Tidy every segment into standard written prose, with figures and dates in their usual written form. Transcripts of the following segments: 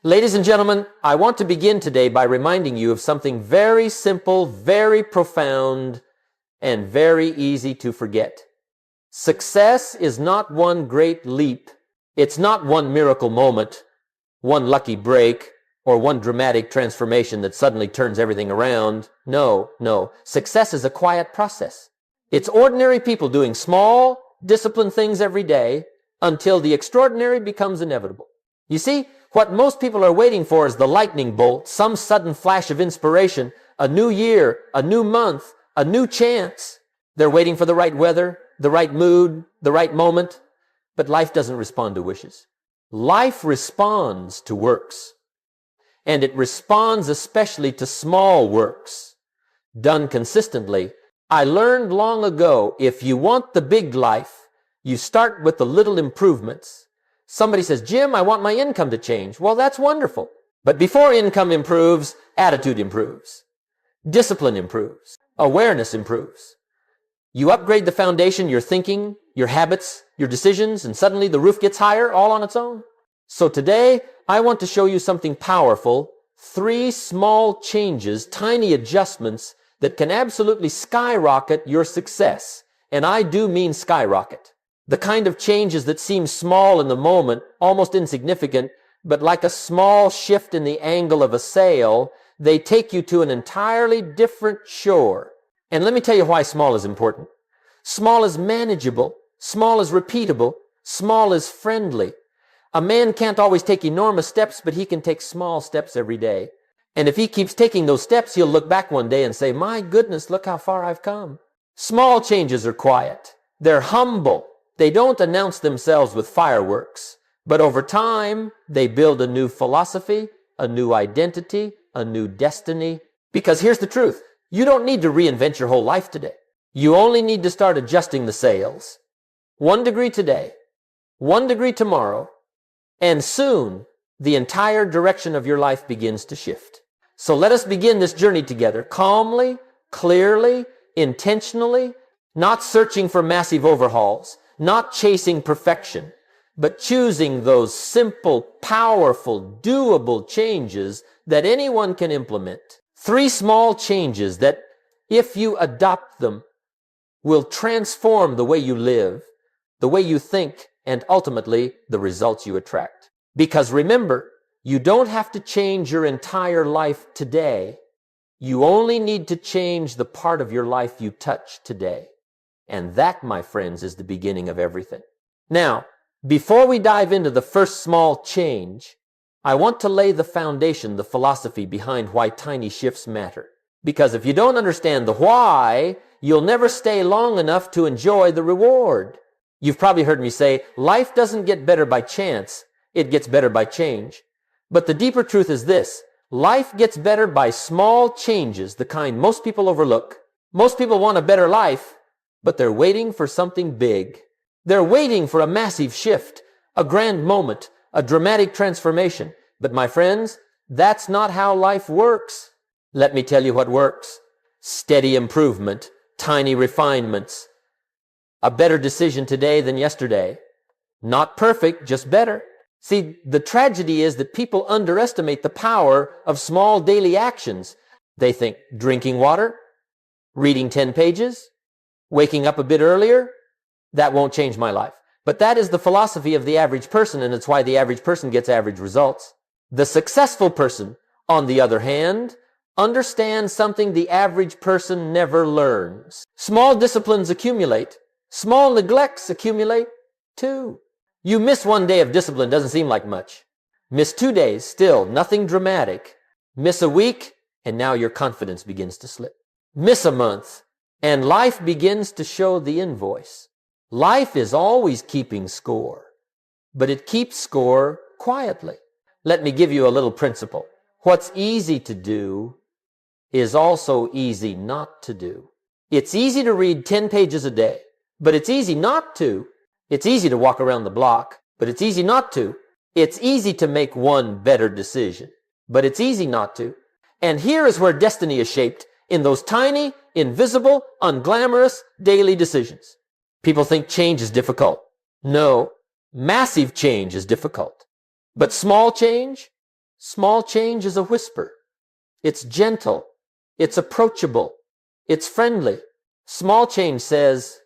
Ladies and gentlemen, I want to begin today by reminding you of something very simple, very profound, and very easy to forget. Success is not one great leap. It's not one miracle moment, one lucky break, or one dramatic transformation that suddenly turns everything around. No. Success is a quiet process. It's ordinary people doing small, disciplined things every day until the extraordinary becomes inevitable. You see, what most people are waiting for is the lightning bolt, some sudden flash of inspiration, a new year, a new month, a new chance. They're waiting for the right weather, the right mood, the right moment. But life doesn't respond to wishes. Life responds to works. And it responds especially to small works, done consistently. I learned long ago, if you want the big life, you start with the little improvements. Somebody says, Jim, I want my income to change. Well, that's wonderful. But before income improves, attitude improves. Discipline improves. Awareness improves. You upgrade the foundation, your thinking, your habits, your decisions, and suddenly the roof gets higher all on its own. So today, I want to show you something powerful, 3 small changes, tiny adjustments that can absolutely skyrocket your success. And I do mean skyrocket. The kind of changes that seem small in the moment, almost insignificant, but like a small shift in the angle of a sail, they take you to an entirely different shore. And let me tell you why small is important. Small is manageable. Small is repeatable. Small is friendly. A man can't always take enormous steps, but he can take small steps every day. And if he keeps taking those steps, he'll look back one day and say, my goodness, look how far I've come. Small changes are quiet. They're humble. They don't announce themselves with fireworks, but over time, they build a new philosophy, a new identity, a new destiny. Because here's the truth. You don't need to reinvent your whole life today. You only need to start adjusting the sails. 1 degree today, 1 degree tomorrow, and soon the entire direction of your life begins to shift. So let us begin this journey together, calmly, clearly, intentionally, not searching for massive overhauls, not chasing perfection, but choosing those simple, powerful, doable changes that anyone can implement. 3 small changes that, if you adopt them, will transform the way you live, the way you think, and ultimately the results you attract. Because remember, you don't have to change your entire life today. You only need to change the part of your life you touch today. And that, my friends, is the beginning of everything. Now, before we dive into the first small change, I want to lay the foundation, the philosophy behind why tiny shifts matter. Because if you don't understand the why, you'll never stay long enough to enjoy the reward. You've probably heard me say, life doesn't get better by chance, it gets better by change. But the deeper truth is this, life gets better by small changes, the kind most people overlook. Most people want a better life, but they're waiting for something big. They're waiting for a massive shift, a grand moment, a dramatic transformation. But my friends, that's not how life works. Let me tell you what works. Steady improvement, tiny refinements, a better decision today than yesterday. Not perfect, just better. See, the tragedy is that people underestimate the power of small daily actions. They think drinking water, reading 10 pages, waking up a bit earlier, that won't change my life. But that is the philosophy of the average person, and it's why the average person gets average results. The successful person, on the other hand, understands something the average person never learns. Small disciplines accumulate. Small neglects accumulate too. You miss 1 day of discipline, doesn't seem like much. Miss 2 days, still nothing dramatic. Miss a week, and now your confidence begins to slip. Miss a month, and life begins to show the invoice. Life is always keeping score, but it keeps score quietly. Let me give you a little principle. What's easy to do is also easy not to do. It's easy to read 10 pages a day, but it's easy not to. It's easy to walk around the block, but it's easy not to. It's easy to make one better decision, but it's easy not to. And here is where destiny is shaped, in those tiny, invisible, unglamorous daily decisions. People think change is difficult. No, massive change is difficult. But small change Small change is a whisper. It's gentle. It's approachable. It's friendly. Small change says,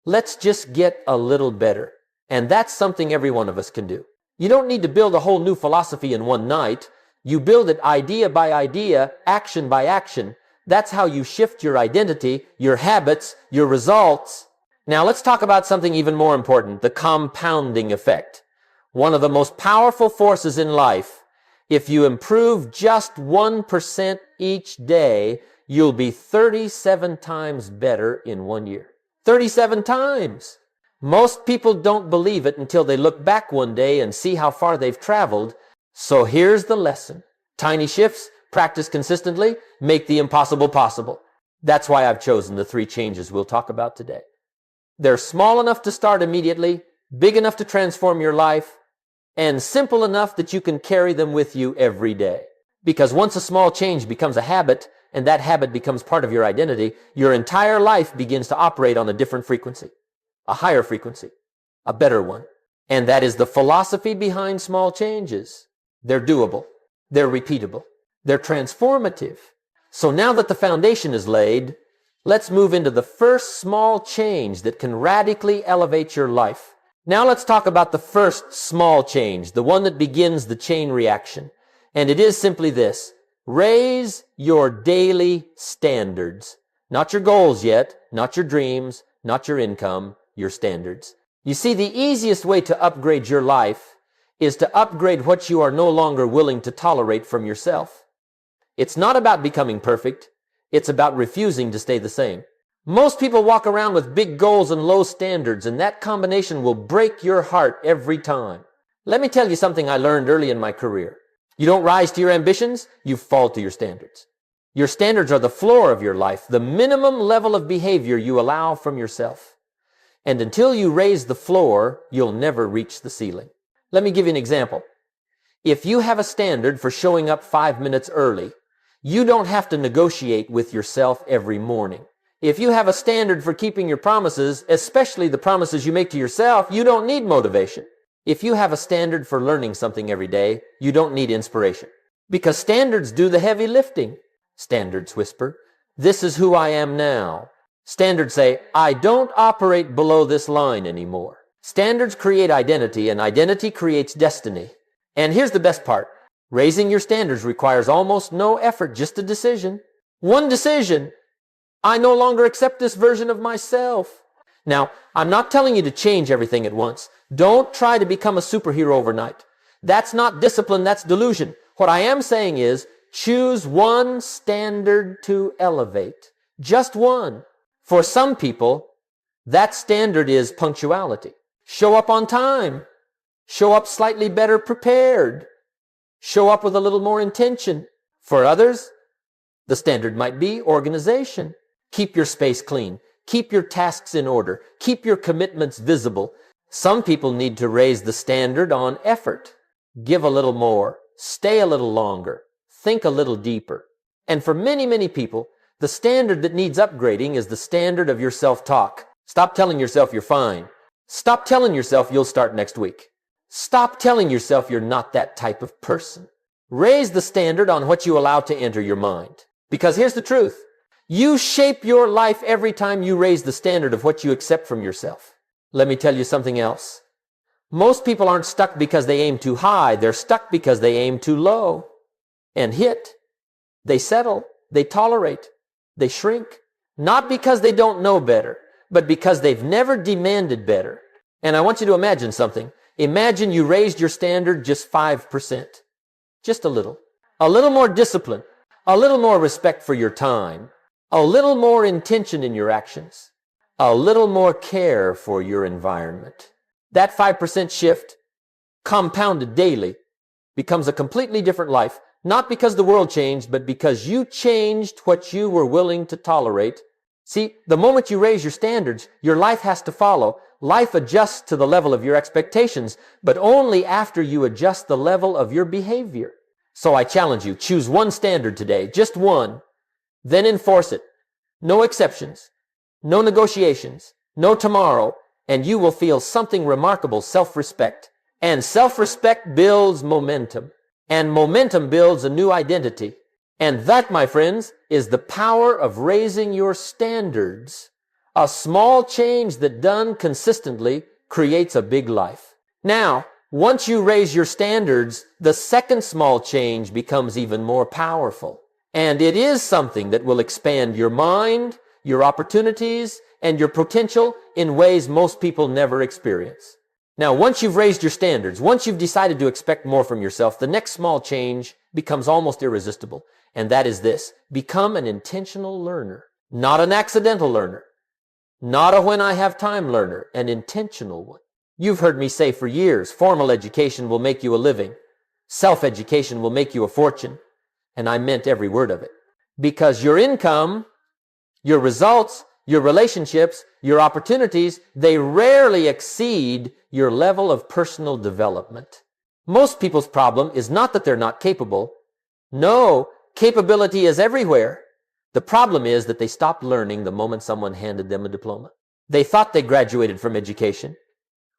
let's just get a little better. And that's something every one of us can do. You don't need to build a whole new philosophy in one night. You build it idea by idea, action by action. That's how you shift your identity, your habits, your results. Now let's talk about something even more important, the compounding effect. One of the most powerful forces in life. If you improve just 1% each day, you'll be 37 times better in 1 year. 37 times! Most people don't believe it until they look back one day and see how far they've traveled. So here's the lesson. Tiny shifts, practice consistently, make the impossible possible. That's why I've chosen the 3 changes we'll talk about today. They're small enough to start immediately, big enough to transform your life, and simple enough that you can carry them with you every day. Because once a small change becomes a habit, and that habit becomes part of your identity, your entire life begins to operate on a different frequency, a higher frequency, a better one. And that is the philosophy behind small changes. They're doable. They're repeatable. They're transformative. So now that the foundation is laid, let's move into the first small change that can radically elevate your life. Now let's talk about the first small change, the one that begins the chain reaction. And it is simply this: raise your daily standards. Not your goals yet, not your dreams, not your income, your standards. You see, the easiest way to upgrade your life is to upgrade what you are no longer willing to tolerate from yourself. It's not about becoming perfect. It's about refusing to stay the same. Most people walk around with big goals and low standards, and that combination will break your heart every time. Let me tell you something I learned early in my career. You don't rise to your ambitions, you fall to your standards. Your standards are the floor of your life, the minimum level of behavior you allow from yourself. And until you raise the floor, you'll never reach the ceiling. Let me give you an example. If you have a standard for showing up 5 minutes early, you don't have to negotiate with yourself every morning. If you have a standard for keeping your promises, especially the promises you make to yourself, you don't need motivation. If you have a standard for learning something every day, you don't need inspiration. Because standards do the heavy lifting. Standards whisper, "This is who I am now." Standards say, "I don't operate below this line anymore." Standards create identity, and identity creates destiny. And here's the best part. Raising your standards requires almost no effort, just a decision. One decision. I no longer accept this version of myself. Now, I'm not telling you to change everything at once. Don't try to become a superhero overnight. That's not discipline, that's delusion. What I am saying is, choose one standard to elevate. Just one. For some people, that standard is punctuality. Show up on time. Show up slightly better prepared. Show up with a little more intention. For others, the standard might be organization. Keep your space clean. Keep your tasks in order. Keep your commitments visible. Some people need to raise the standard on effort. Give a little more. Stay a little longer. Think a little deeper. And for many, many people, the standard that needs upgrading is the standard of your self-talk. Stop telling yourself you're fine. Stop telling yourself you'll start next week. Stop telling yourself you're not that type of person. Raise the standard on what you allow to enter your mind. Because here's the truth. You shape your life every time you raise the standard of what you accept from yourself. Let me tell you something else. Most people aren't stuck because they aim too high. They're stuck because they aim too low and hit. They settle. They tolerate. They shrink. Not because they don't know better, but because they've never demanded better. And I want you to imagine something. Imagine you raised your standard just 5%. Just a little. A little more discipline. A little more respect for your time. A little more intention in your actions. A little more care for your environment. That 5% shift, compounded daily, becomes a completely different life. Not because the world changed, but because you changed what you were willing to tolerate. See, the moment you raise your standards, your life has to follow. Life adjusts to the level of your expectations, but only after you adjust the level of your behavior. So I challenge you, choose one standard today, just one. Then enforce it. No exceptions. No negotiations. No tomorrow. And you will feel something remarkable, self-respect. And self-respect builds momentum. And momentum builds a new identity. And that, my friends, is the power of raising your standards. A small change that done consistently creates a big life. Now, once you raise your standards, the second small change becomes even more powerful. And it is something that will expand your mind, your opportunities, and your potential in ways most people never experience. Now, once you've raised your standards, once you've decided to expect more from yourself, the next small change becomes almost irresistible. And that is this: become an intentional learner, not an accidental learner, not a when I have time learner, an intentional one. You've heard me say for years, formal education will make you a living. Self-education will make you a fortune. And I meant every word of it. Because your income, your results, your relationships, your opportunities, they rarely exceed your level of personal development. Most people's problem is not that they're not capable. No, capability is everywhere. The problem is that they stopped learning the moment someone handed them a diploma. They thought they graduated from education,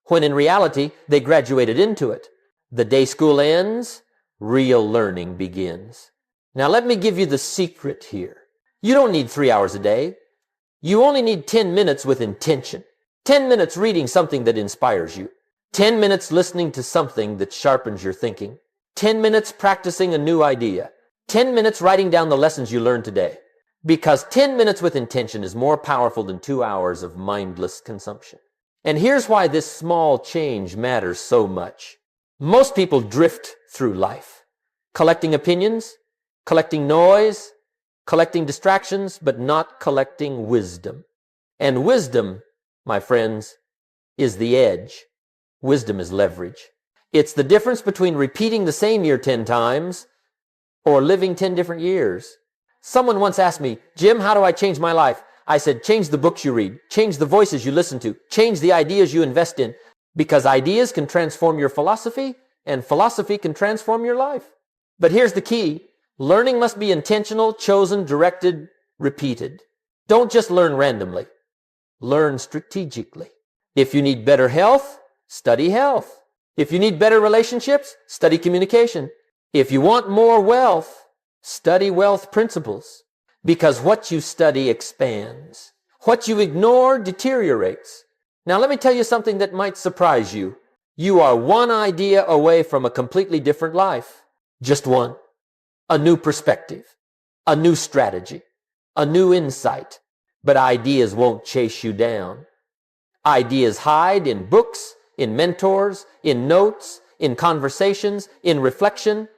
when in reality, they graduated into it. The day school ends, real learning begins. Now let me give you the secret here. You don't need 3 hours a day. You only need 10 minutes with intention. 10 minutes reading something that inspires you. 10 minutes listening to something that sharpens your thinking. 10 minutes practicing a new idea. 10 minutes writing down the lessons you learned today. Because 10 minutes with intention is more powerful than 2 hours of mindless consumption. And here's why this small change matters so much. Most people drift through life, collecting opinions, collecting noise, collecting distractions, but not collecting wisdom. And wisdom, my friends, is the edge. Wisdom is leverage. It's the difference between repeating the same year 10 times or living 10 different years. Someone once asked me, "Jim, how do I change my life?" I said, change the books you read, change the voices you listen to, change the ideas you invest in, because ideas can transform your philosophy and philosophy can transform your life. But here's the key. Learning must be intentional, chosen, directed, repeated. Don't just learn randomly. Learn strategically. If you need better health, study health. If you need better relationships, study communication. If you want more wealth, study wealth principles. Because what you study expands. What you ignore deteriorates. Now let me tell you something that might surprise you. You are one idea away from a completely different life. Just one. A new perspective. A new strategy. A new insight. But ideas won't chase you down. Ideas hide in books, in mentors, in notes, in conversations, in reflection.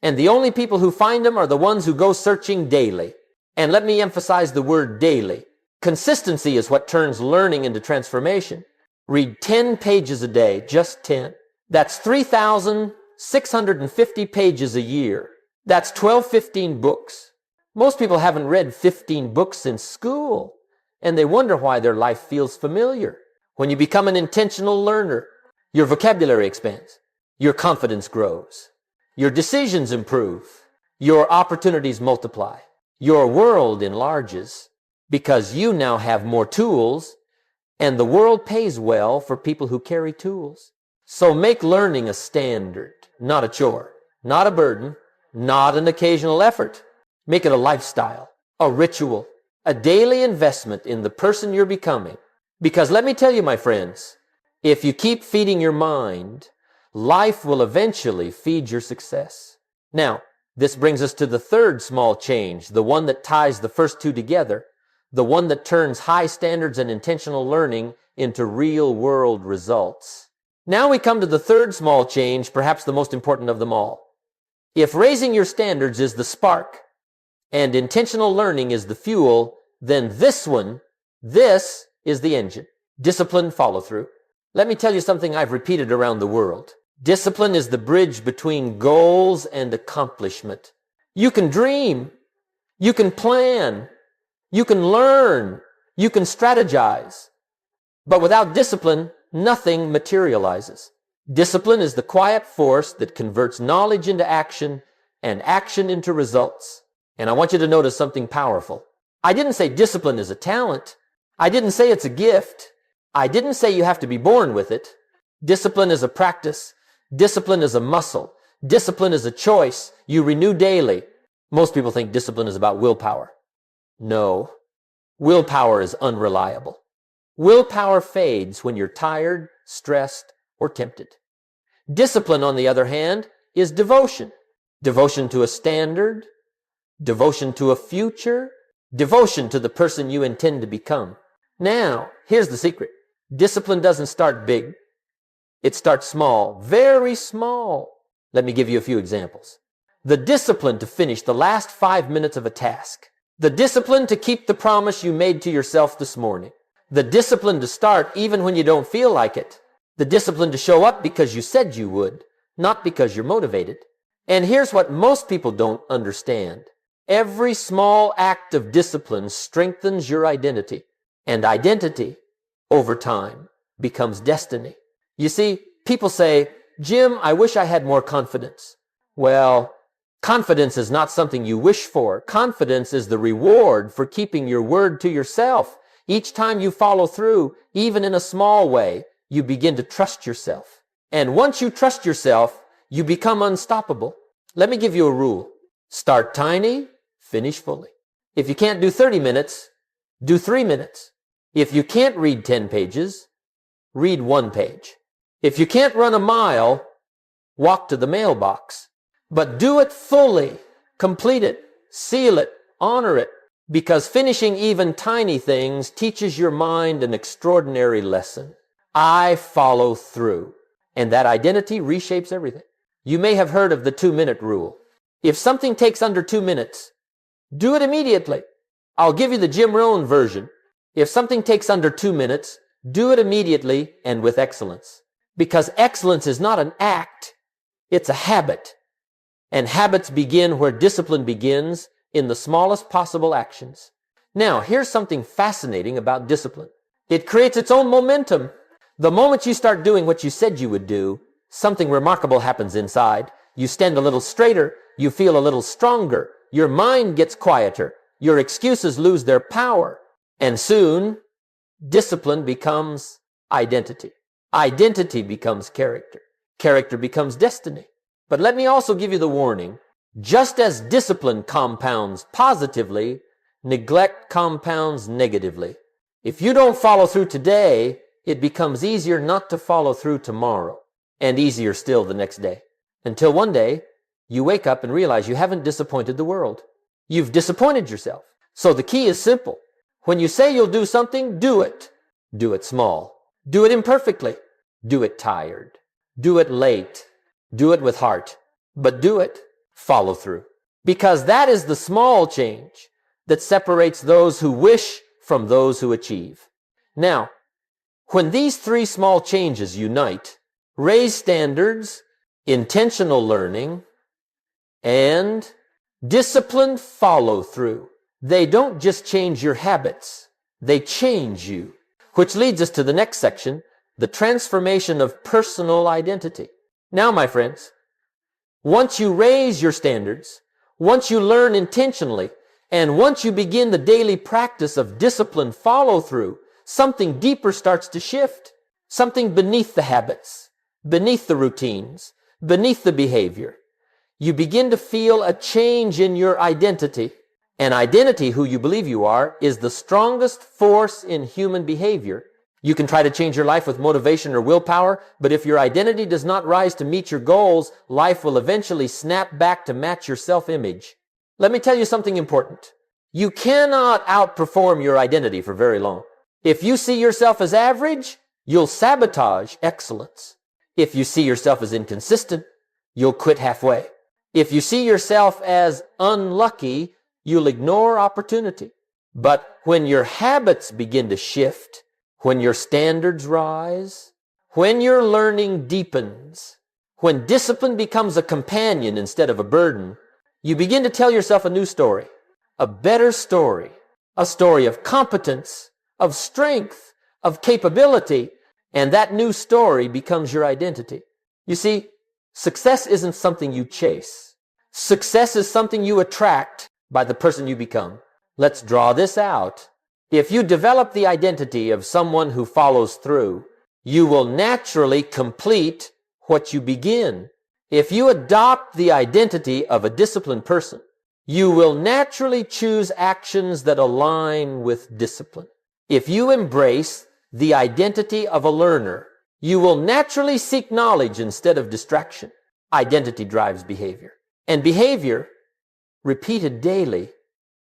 And the only people who find them are the ones who go searching daily. And let me emphasize the word daily. Consistency is what turns learning into transformation. Read 10 pages a day, just 10. That's 3,650 pages a year. That's 15 books. Most people haven't read 15 books since school, and they wonder why their life feels familiar. When you become an intentional learner, your vocabulary expands, your confidence grows, your decisions improve, your opportunities multiply, your world enlarges, because you now have more tools, and the world pays well for people who carry tools. So make learning a standard, not a chore, not a burden, not an occasional effort. Make it a lifestyle, a ritual, a daily investment in the person you're becoming. Because let me tell you, my friends, if you keep feeding your mind, life will eventually feed your success. Now, this brings us to the third small change, the one that ties the first two together, the one that turns high standards and intentional learning into real-world results. Now we come to the third small change, perhaps the most important of them all. If raising your standards is the spark and intentional learning is the fuel, then this is the engine. Discipline, follow-through. Let me tell you something I've repeated around the world. Discipline is the bridge between goals and accomplishment. You can dream. You can plan. You can learn. You can strategize. But without discipline, nothing materializes. Discipline is the quiet force that converts knowledge into action and action into results. And I want you to notice something powerful. I didn't say discipline is a talent. I didn't say it's a gift. I didn't say you have to be born with it. Discipline is a practice. Discipline is a muscle. Discipline is a choice you renew daily. Most people think discipline is about willpower. No, willpower is unreliable. Willpower fades when you're tired, stressed, or tempted. Discipline, on the other hand, is devotion. Devotion to a standard, devotion to a future, devotion to the person you intend to become. Now, here's the secret. Discipline doesn't start big. It starts small, very small. Let me give you a few examples. The discipline to finish the last 5 minutes of a task. The discipline to keep the promise you made to yourself this morning. The discipline to start even when you don't feel like it. The discipline to show up because you said you would, not because you're motivated. And here's what most people don't understand. Every small act of discipline strengthens your identity. And identity, over time, becomes destiny. You see, people say, Jim, I wish I had more confidence. Well, confidence is not something you wish for. Confidence is the reward for keeping your word to yourself. Each time you follow through, even in a small way, you begin to trust yourself. And once you trust yourself, you become unstoppable. Let me give you a rule. Start tiny, finish fully. If you can't do 30 minutes, do 3 minutes. If you can't read 10 pages, read 1 page. If you can't run a mile, walk to the mailbox. But do it fully. Complete it. Seal it. Honor it. Because finishing even tiny things teaches your mind an extraordinary lesson. I follow through. And that identity reshapes everything. You may have heard of the 2-minute rule. If something takes under 2 minutes, do it immediately. I'll give you the Jim Rohn version. If something takes under 2 minutes, do it immediately and with excellence. Because excellence is not an act, it's a habit. And habits begin where discipline begins, in the smallest possible actions. Now, here's something fascinating about discipline. It creates its own momentum. The moment you start doing what you said you would do, something remarkable happens inside. You stand a little straighter, you feel a little stronger, your mind gets quieter, your excuses lose their power, and soon, discipline becomes identity. Identity becomes character. Character becomes destiny. But let me also give you the warning. Just as discipline compounds positively, neglect compounds negatively. If you don't follow through today, it becomes easier not to follow through tomorrow, and easier still the next day. Until one day, you wake up and realize you haven't disappointed the world. You've disappointed yourself. So the key is simple. When you say you'll do something, do it. Do it small. Do it imperfectly. Do it tired. Do it late. Do it with heart. But do it. Follow through. Because that is the small change that separates those who wish from those who achieve. Now, when these 3 small changes unite, raise standards, intentional learning, and disciplined follow through, they don't just change your habits, they change you. Which leads us to the next section, the transformation of personal identity. Now, my friends, once you raise your standards, once you learn intentionally, and once you begin the daily practice of disciplined follow-through, something deeper starts to shift. Something beneath the habits, beneath the routines, beneath the behavior. You begin to feel a change in your identity. And identity, who you believe you are, is the strongest force in human behavior. You can try to change your life with motivation or willpower, but if your identity does not rise to meet your goals, life will eventually snap back to match your self-image. Let me tell you something important. You cannot outperform your identity for very long. If you see yourself as average, you'll sabotage excellence. If you see yourself as inconsistent, you'll quit halfway. If you see yourself as unlucky, you'll ignore opportunity. But when your habits begin to shift, when your standards rise, when your learning deepens, when discipline becomes a companion instead of a burden, you begin to tell yourself a new story, a better story, a story of competence, of strength, of capability, and that new story becomes your identity. You see, success isn't something you chase. Success is something you attract by the person you become. Let's draw this out. If you develop the identity of someone who follows through, you will naturally complete what you begin. If you adopt the identity of a disciplined person, you will naturally choose actions that align with discipline. If you embrace the identity of a learner, you will naturally seek knowledge instead of distraction. Identity drives behavior. And behavior, repeated daily,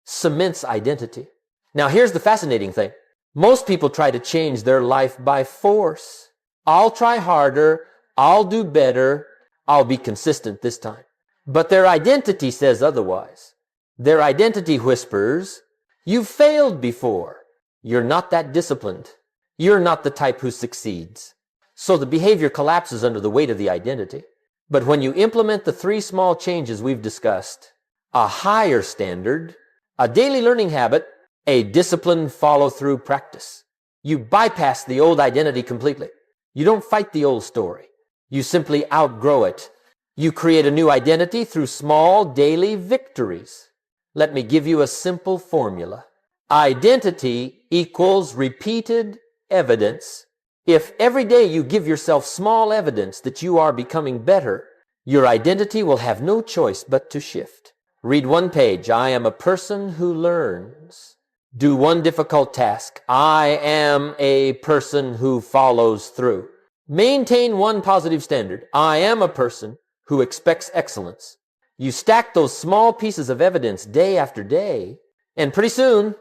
cements identity. Now here's the fascinating thing. Most people try to change their life by force. I'll try harder, I'll do better, I'll be consistent this time. But their identity says otherwise. Their identity whispers, you've failed before. You're not that disciplined. You're not the type who succeeds. So the behavior collapses under the weight of the identity. But when you implement the 3 small changes we've discussed, a higher standard, a daily learning habit, a disciplined follow-through practice, you bypass the old identity completely. You don't fight the old story. You simply outgrow it. You create a new identity through small daily victories. Let me give you a simple formula. Identity equals repeated evidence. If every day you give yourself small evidence that you are becoming better, your identity will have no choice but to shift. Read 1 page, I am a person who learns. Do 1 difficult task, I am a person who follows through. Maintain 1 positive standard, I am a person who expects excellence. You stack those small pieces of evidence day after day, and pretty soon,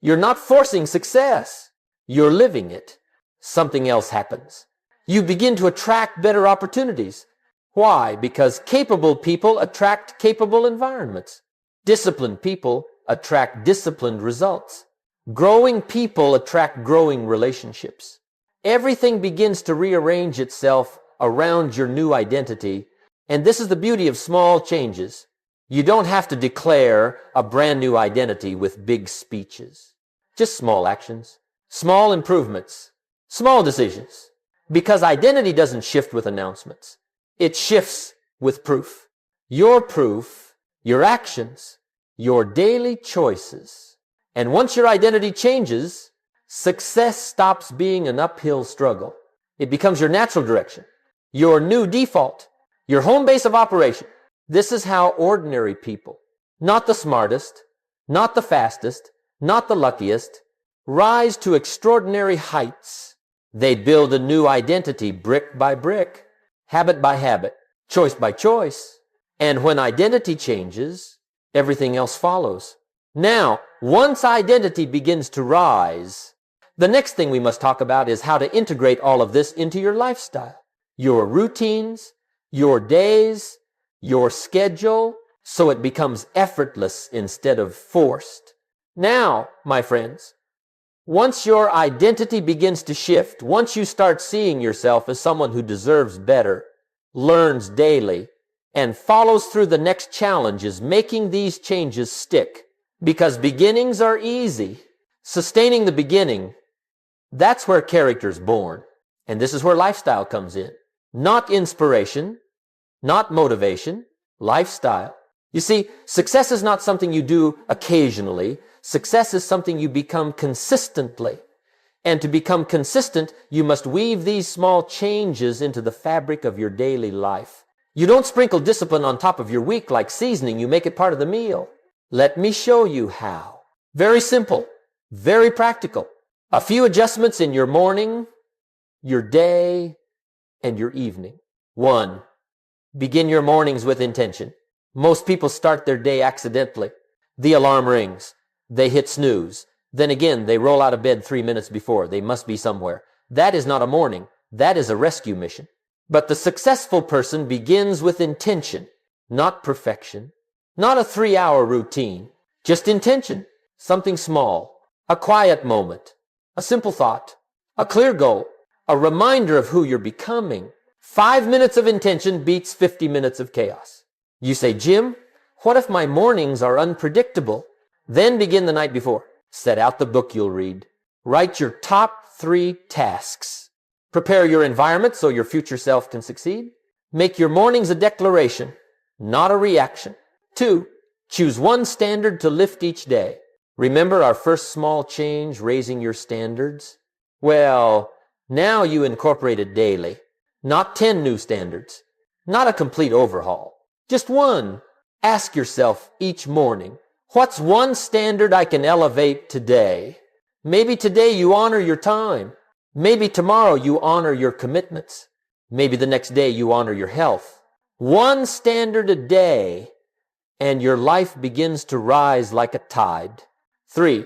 you're not forcing success. You're living it. Something else happens. You begin to attract better opportunities. Why? Because capable people attract capable environments. Disciplined people attract disciplined results. Growing people attract growing relationships. Everything begins to rearrange itself around your new identity, and this is the beauty of small changes. You don't have to declare a brand new identity with big speeches. Just small actions, small improvements, small decisions. Because identity doesn't shift with announcements. It shifts with proof. Your proof, your actions, your daily choices. And once your identity changes, success stops being an uphill struggle. It becomes your natural direction, your new default, your home base of operation. This is how ordinary people, not the smartest, not the fastest, not the luckiest, rise to extraordinary heights. They build a new identity brick by brick, habit by habit, choice by choice. And when identity changes, everything else follows. Now, once identity begins to rise, the next thing we must talk about is how to integrate all of this into your lifestyle, your routines, your days, your schedule, so it becomes effortless instead of forced. Now, my friends, once your identity begins to shift, once you start seeing yourself as someone who deserves better, learns daily, and follows through the next challenges, making these changes stick. Because beginnings are easy. Sustaining the beginning, that's where character's born. And this is where lifestyle comes in. Not inspiration, not motivation, lifestyle. You see, success is not something you do occasionally. Success is something you become consistently. And to become consistent, you must weave these small changes into the fabric of your daily life. You don't sprinkle discipline on top of your week like seasoning. You make it part of the meal. Let me show you how. Very simple, very practical. A few adjustments in your morning, your day, and your evening. 1. Begin your mornings with intention. Most people start their day accidentally. The alarm rings. They hit snooze. Then again, they roll out of bed 3 minutes before. They must be somewhere. That is not a morning. That is a rescue mission. But the successful person begins with intention, not perfection, not a 3-hour routine, just intention, something small, a quiet moment, a simple thought, a clear goal, a reminder of who you're becoming. 5 minutes of intention beats 50 minutes of chaos. You say, Jim, what if my mornings are unpredictable? Then begin the night before. Set out the book you'll read. Write your top 3 tasks. Prepare your environment so your future self can succeed. Make your mornings a declaration, not a reaction. 2, choose 1 standard to lift each day. Remember our first small change, raising your standards? Well, now you incorporate it daily. Not 10 new standards. not a complete overhaul. Just one. Ask yourself each morning, what's one standard I can elevate today? Maybe today you honor your time. Maybe tomorrow you honor your commitments. Maybe the next day you honor your health. One standard a day, and your life begins to rise like a tide. 3.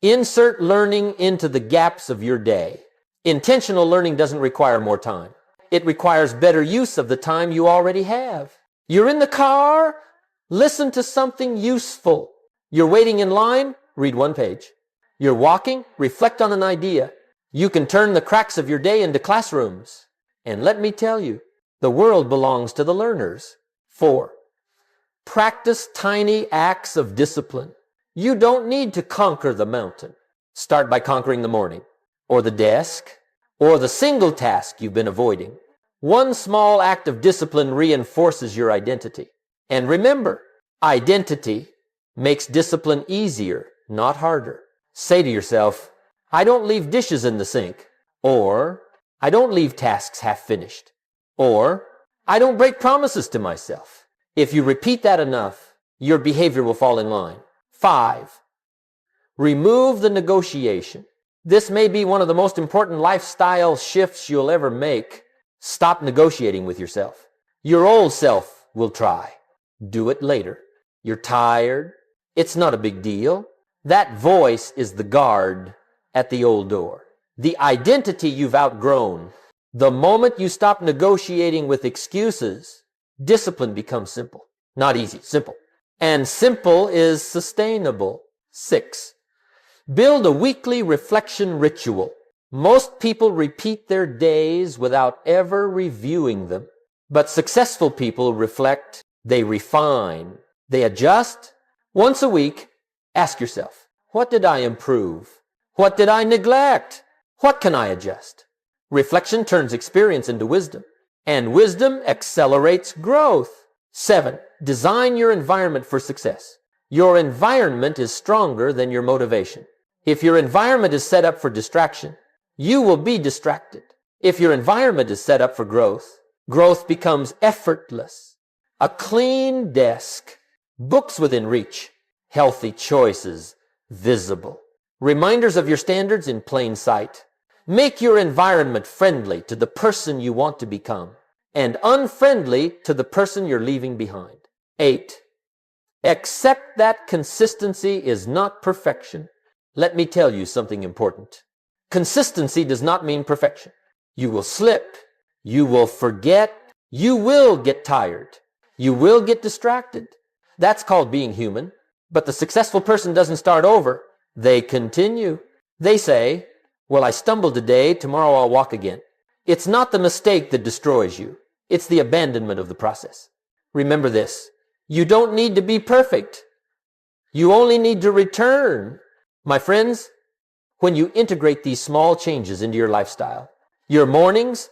Insert learning into the gaps of your day. Intentional learning doesn't require more time. It requires better use of the time you already have. You're in the car, listen to something useful. You're waiting in line, read one page. You're walking, reflect on an idea. You can turn the cracks of your day into classrooms. And let me tell you, the world belongs to the learners. 4. Practice tiny acts of discipline. You don't need to conquer the mountain. Start by conquering the morning, or the desk, or the single task you've been avoiding. One small act of discipline reinforces your identity. And remember, identity makes discipline easier, not harder. Say to yourself, I don't leave dishes in the sink, or I don't leave tasks half finished, or I don't break promises to myself. If you repeat that enough, your behavior will fall in line. 5. Remove the negotiation. This may be one of the most important lifestyle shifts you'll ever make. Stop negotiating with yourself. Your old self will try. Do it later. You're tired. It's not a big deal. That voice is the guard at the old door. The identity you've outgrown. The moment you stop negotiating with excuses, discipline becomes simple. Not easy, simple. And simple is sustainable. 6. Build a weekly reflection ritual. Most people repeat their days without ever reviewing them. But successful people reflect, they refine, they adjust. Once a week, ask yourself, what did I improve? What did I neglect? What can I adjust? Reflection turns experience into wisdom, and wisdom accelerates growth. 7. Design your environment for success. Your environment is stronger than your motivation. If your environment is set up for distraction, you will be distracted. If your environment is set up for growth, growth becomes effortless. A clean desk, books within reach, healthy choices visible, reminders of your standards in plain sight. Make your environment friendly to the person you want to become and unfriendly to the person you're leaving behind. 8. Accept that consistency is not perfection. Let me tell you something important. Consistency does not mean perfection. You will slip. You will forget. You will get tired. You will get distracted. That's called being human. But the successful person doesn't start over. They continue. They say, well, I stumbled today, tomorrow I'll walk again. It's not the mistake that destroys you. It's the abandonment of the process. Remember this. You don't need to be perfect. You only need to return. My friends, when you integrate these small changes into your lifestyle, your mornings,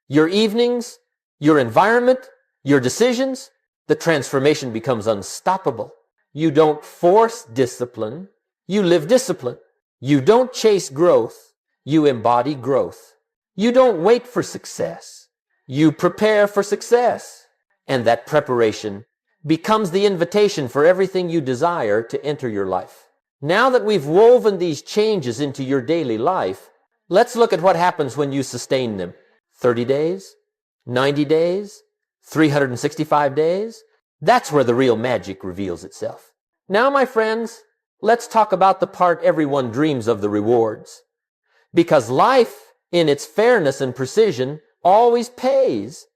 your evenings, your environment, your decisions, the transformation becomes unstoppable. You don't force discipline. You live discipline. You don't chase growth. You embody growth. You don't wait for success. You prepare for success. And that preparation becomes the invitation for everything you desire to enter your life. Now that we've woven these changes into your daily life, let's look at what happens when you sustain them. 30 days, 90 days, 365 days. That's where the real magic reveals itself. Now, my friends, let's talk about the part everyone dreams of, the rewards. Because life, in its fairness and precision, always pays.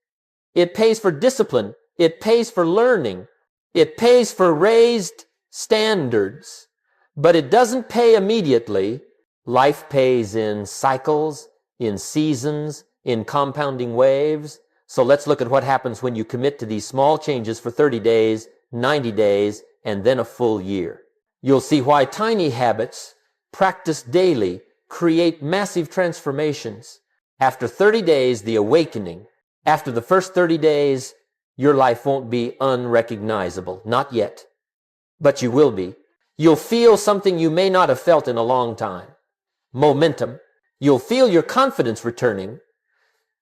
It pays for discipline. It pays for learning. It pays for raised standards. But it doesn't pay immediately. Life pays in cycles, in seasons, in compounding waves. So let's look at what happens when you commit to these small changes for 30 days, 90 days, and then a full year. You'll see why tiny habits, practiced daily, create massive transformations. After 30 days, the awakening. After the first 30 days, your life won't be unrecognizable. Not yet. But you will be. You'll feel something you may not have felt in a long time. Momentum. You'll feel your confidence returning.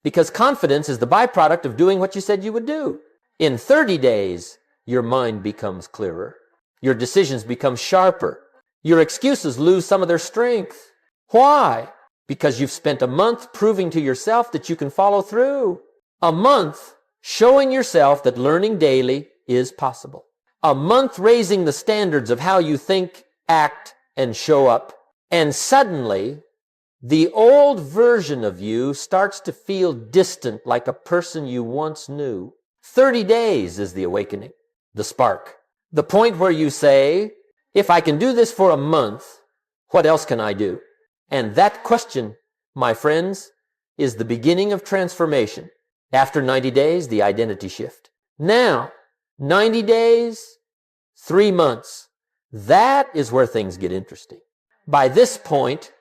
Because confidence is the byproduct of doing what you said you would do. In 30 days, your mind becomes clearer. Your decisions become sharper. Your excuses lose some of their strength. Why? Because you've spent a month proving to yourself that you can follow through. A month showing yourself that learning daily is possible. A month raising the standards of how you think, act, and show up. And suddenly, the old version of you starts to feel distant, like a person you once knew. 30 days is the awakening, the spark. The point where you say, if I can do this for a month, what else can I do? And that question, my friends, is the beginning of transformation. After 90 days, the identity shift. Now, 90 days, 3 months. That is where things get interesting. By this point,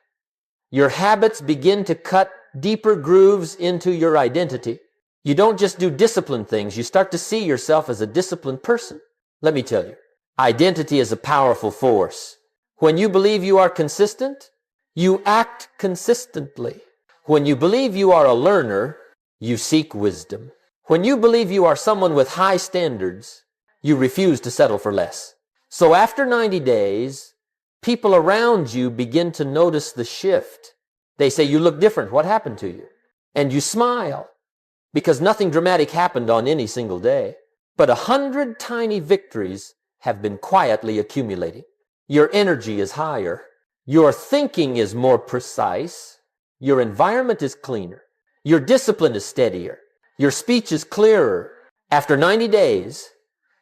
your habits begin to cut deeper grooves into your identity. You don't just do disciplined things. You start to see yourself as a disciplined person. Let me tell you, identity is a powerful force. When you believe you are consistent, you act consistently. When you believe you are a learner, you seek wisdom. When you believe you are someone with high standards, you refuse to settle for less. So after 90 days, people around you begin to notice the shift. They say, you look different. What happened to you? And you smile because nothing dramatic happened on any single day. But 100 tiny victories have been quietly accumulating. Your energy is higher. Your thinking is more precise. Your environment is cleaner. Your discipline is steadier. Your speech is clearer. After 90 days,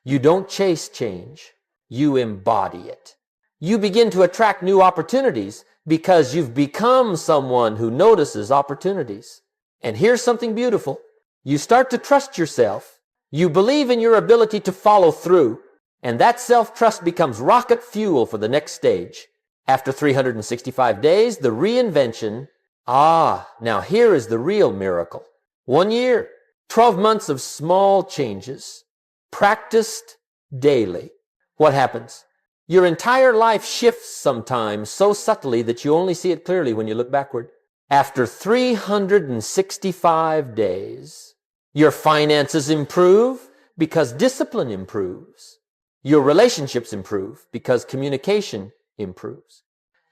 you don't chase change. You embody it. You begin to attract new opportunities because you've become someone who notices opportunities. And here's something beautiful. You start to trust yourself. You believe in your ability to follow through. And that self-trust becomes rocket fuel for the next stage. After 365 days, the reinvention. Now here is the real miracle. 1 year, 12 months of small changes, practiced daily. What happens? Your entire life shifts sometimes so subtly that you only see it clearly when you look backward. After 365 days, your finances improve because discipline improves. Your relationships improve because communication improves.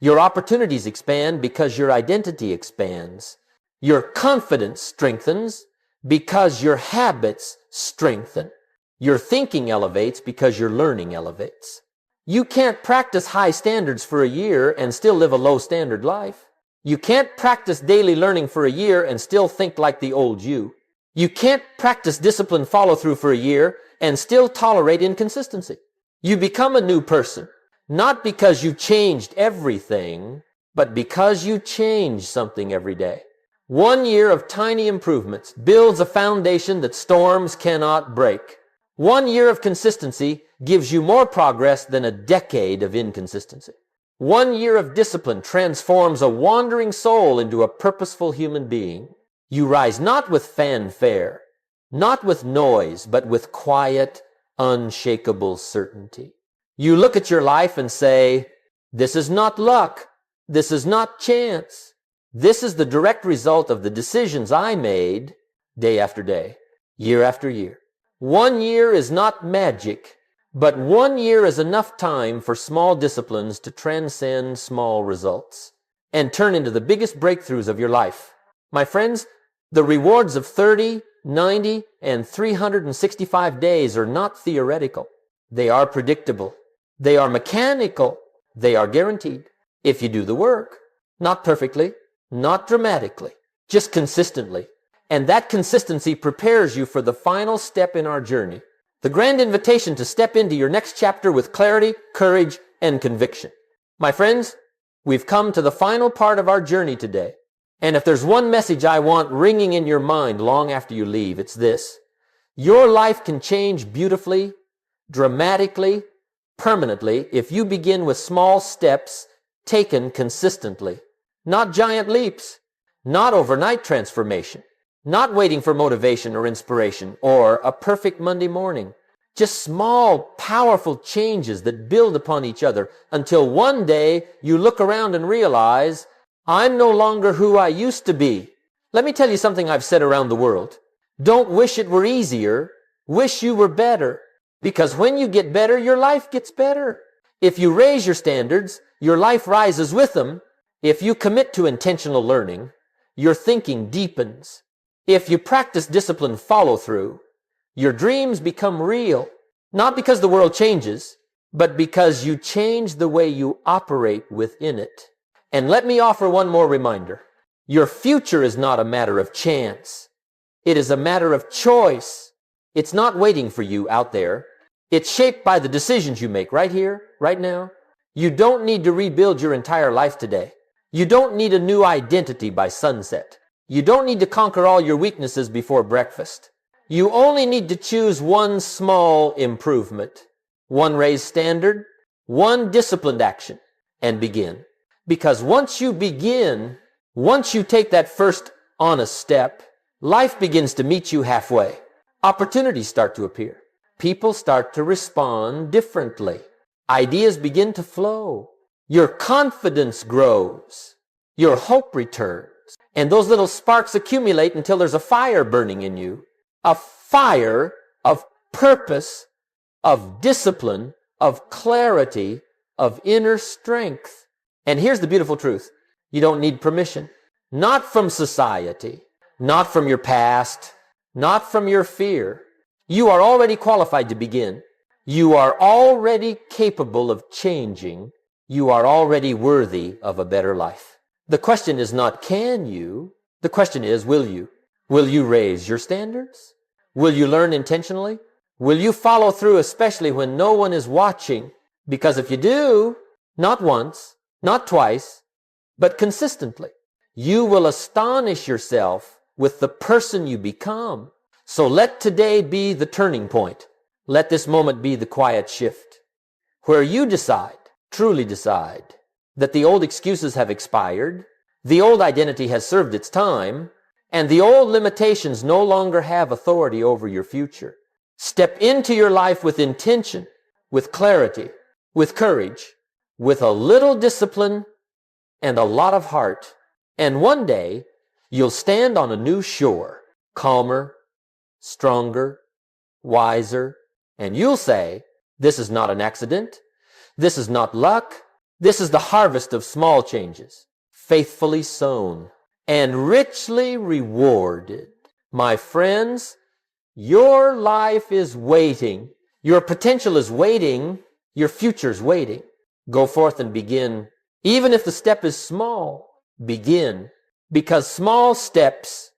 Your opportunities expand because your identity expands. Your confidence strengthens because your habits strengthen. Your thinking elevates because your learning elevates. You can't practice high standards for a year and still live a low standard life. You can't practice daily learning for a year and still think like the old you. You can't practice disciplined follow-through for a year and still tolerate inconsistency. You become a new person, not because you changed everything, but because you change something every day. 1 year of tiny improvements builds a foundation that storms cannot break. 1 year of consistency gives you more progress than a decade of inconsistency. 1 year of discipline transforms a wandering soul into a purposeful human being. You rise not with fanfare, not with noise, but with quiet, unshakable certainty. You look at your life and say, this is not luck. This is not chance. This is the direct result of the decisions I made day after day, year after year. 1 year is not magic, but 1 year is enough time for small disciplines to transcend small results and turn into the biggest breakthroughs of your life. My friends, the rewards of 30, 90, and 365 days are not theoretical. They are predictable. They are mechanical. They are guaranteed. If you do the work, not perfectly, not dramatically, just consistently. And that consistency prepares you for the final step in our journey, the grand invitation to step into your next chapter with clarity, courage, and conviction. My friends, we've come to the final part of our journey today. And if there's one message I want ringing in your mind long after you leave, it's this. Your life can change beautifully, dramatically, permanently if you begin with small steps taken consistently. Not giant leaps, not overnight transformation, not waiting for motivation or inspiration or a perfect Monday morning. Just small, powerful changes that build upon each other until one day you look around and realize, I'm no longer who I used to be. Let me tell you something I've said around the world. Don't wish it were easier. Wish you were better. Because when you get better, your life gets better. If you raise your standards, your life rises with them. If you commit to intentional learning, your thinking deepens. If you practice disciplined follow-through, your dreams become real. Not because the world changes, but because you change the way you operate within it. And let me offer one more reminder. Your future is not a matter of chance. It is a matter of choice. It's not waiting for you out there. It's shaped by the decisions you make right here, right now. You don't need to rebuild your entire life today. You don't need a new identity by sunset. You don't need to conquer all your weaknesses before breakfast. You only need to choose one small improvement, one raised standard, one disciplined action, and begin. Because once you begin, once you take that first honest step, life begins to meet you halfway. Opportunities start to appear. People start to respond differently. Ideas begin to flow. Your confidence grows. Your hope returns. And those little sparks accumulate until there's a fire burning in you. A fire of purpose, of discipline, of clarity, of inner strength. And here's the beautiful truth. You don't need permission. Not from society, not from your past, not from your fear. You are already qualified to begin. You are already capable of changing. You are already worthy of a better life. The question is not can you, the question is will you? Will you raise your standards? Will you learn intentionally? Will you follow through especially when no one is watching? Because if you do, not once, not twice, but consistently, you will astonish yourself with the person you become. So let today be the turning point. Let this moment be the quiet shift where you decide, truly decide, that the old excuses have expired, the old identity has served its time, and the old limitations no longer have authority over your future. Step into your life with intention, with clarity, with courage, with a little discipline and a lot of heart. And one day, you'll stand on a new shore, calmer, stronger, wiser, and you'll say, this is not an accident. This is not luck. This is the harvest of small changes, faithfully sown and richly rewarded. My friends, your life is waiting. Your potential is waiting. Your future is waiting. Go forth and begin. Even if the step is small, begin. Because small steps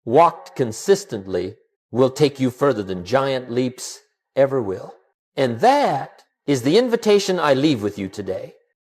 walked consistently will take you further than giant leaps ever will. And that is the invitation I leave with you today.